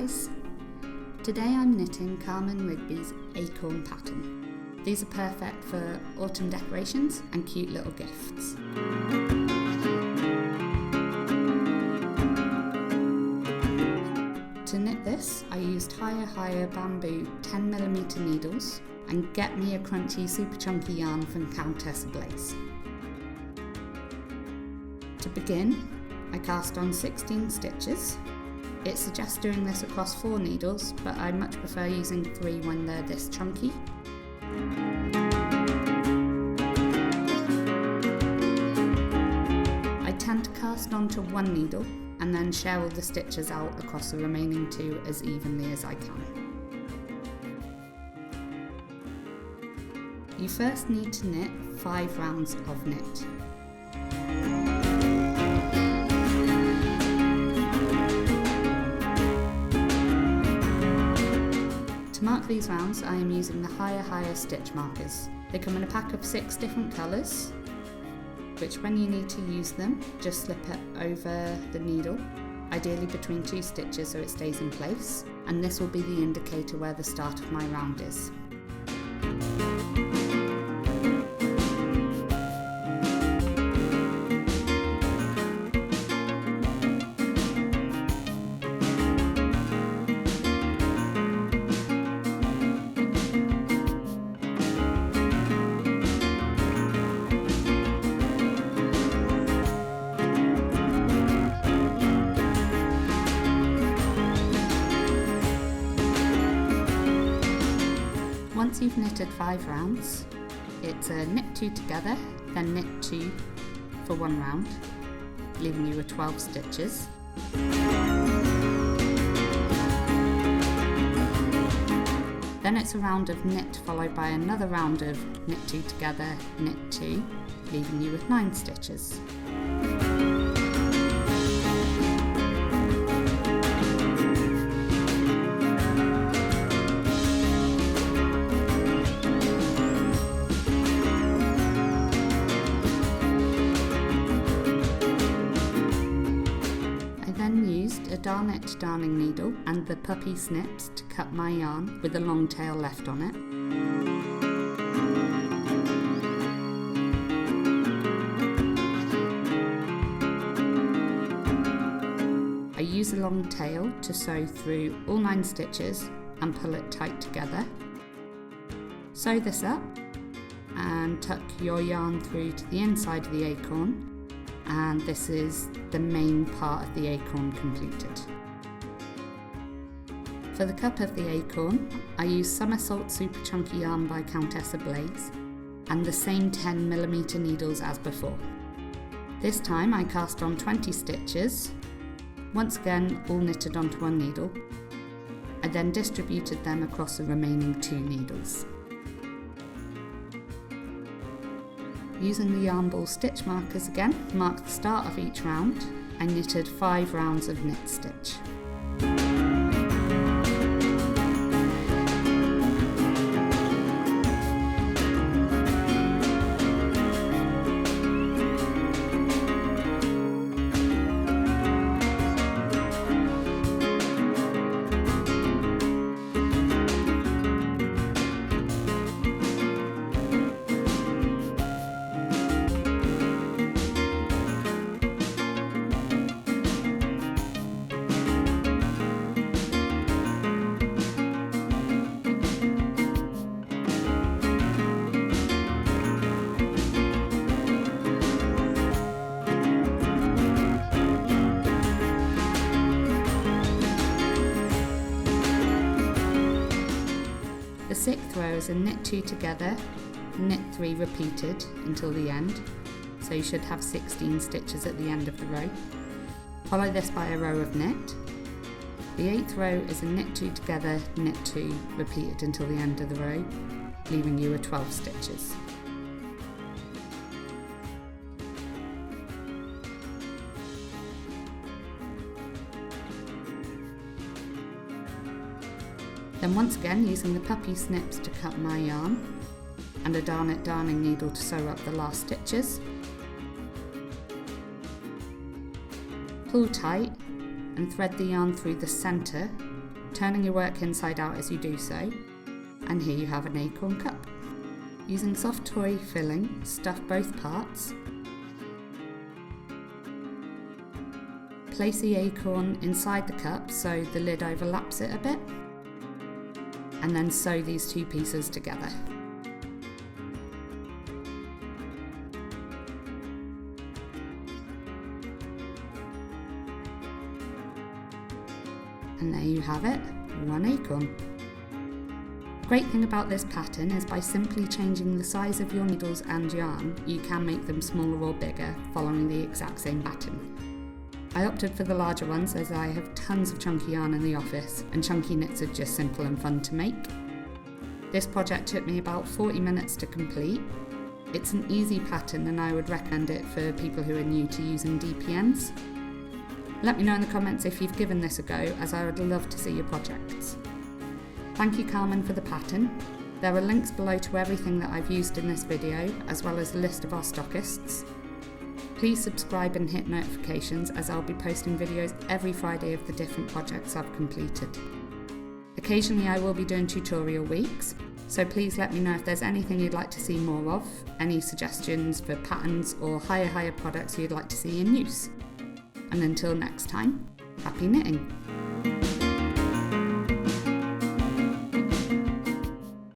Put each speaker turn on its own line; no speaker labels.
guys. Today I'm knitting Carmen Rigby's Acorn pattern. These are perfect for autumn decorations and cute little gifts. To knit this, I used Hiyahiya bamboo 10mm needles and Get Me a Crunchy Super Chunky yarn from Countess Blaze. To begin, I cast on 16 stitches. It suggests doing this across 4 needles, but I much prefer using 3 when they're this chunky. I tend to cast onto 1 needle and then share all the stitches out across the remaining 2 as evenly as I can. You first need to knit 5 rounds of knit. To mark these rounds, I am using the Hiyahiya stitch markers. They come in a pack of 6 different colours, which when you need to use them, just slip it over the needle, ideally between 2 stitches so it stays in place, and this will be the indicator where the start of my round is. Once you've knitted 5 rounds, it's a knit 2 together, then knit 2 for 1 round, leaving you with 12 stitches. Then it's a round of knit followed by another round of knit 2 together, knit 2, leaving you with 9 stitches. A Darnet darning needle and the puppy Snips to cut my yarn with a long tail left on it. I use a long tail to sew through all 9 stitches and pull it tight together. Sew this up and tuck your yarn through to the inside of the acorn. And this is the main part of the acorn completed. For the cup of the acorn, I use Somersault Super Chunky yarn by Countess Blaze and the same 10mm needles as before. This time I cast on 20 stitches, once again all knitted onto 1 needle. I then distributed them across the remaining 2 needles. Using the yarn ball stitch markers again, mark the start of each round. I knitted 5 rounds of knit stitch. The 6th row is a knit 2 together, knit 3 repeated until the end, so you should have 16 stitches at the end of the row. Follow this by a row of knit. The 8th row is a knit 2 together, knit 2 repeated until the end of the row, leaving you with 12 stitches. Then once again using the puppy Snips to cut my yarn and a Darnet darning needle to sew up the last stitches. Pull tight and thread the yarn through the centre turning your work inside out as you do so, and here you have an acorn cup. Using soft toy filling, stuff both parts. Place the acorn inside the cup so the lid overlaps it a bit, and then sew these two pieces together. And there you have it, one acorn. The great thing about this pattern is by simply changing the size of your needles and yarn, you can make them smaller or bigger following the exact same pattern. I opted for the larger ones as I have tons of chunky yarn in the office, and chunky knits are just simple and fun to make. This project took me about 40 minutes to complete. It's an easy pattern and I would recommend it for people who are new to using Dpns. Let me know in the comments if you've given this a go, as I would love to see your projects. Thank you Carmen for the pattern. There are links below to everything that I've used in this video, as well as a list of our stockists. Please subscribe and hit notifications, as I'll be posting videos every Friday of the different projects I've completed. Occasionally I will be doing tutorial weeks, so please let me know if there's anything you'd like to see more of, any suggestions for patterns or Hiyahiya products you'd like to see in use. And until next time, happy knitting!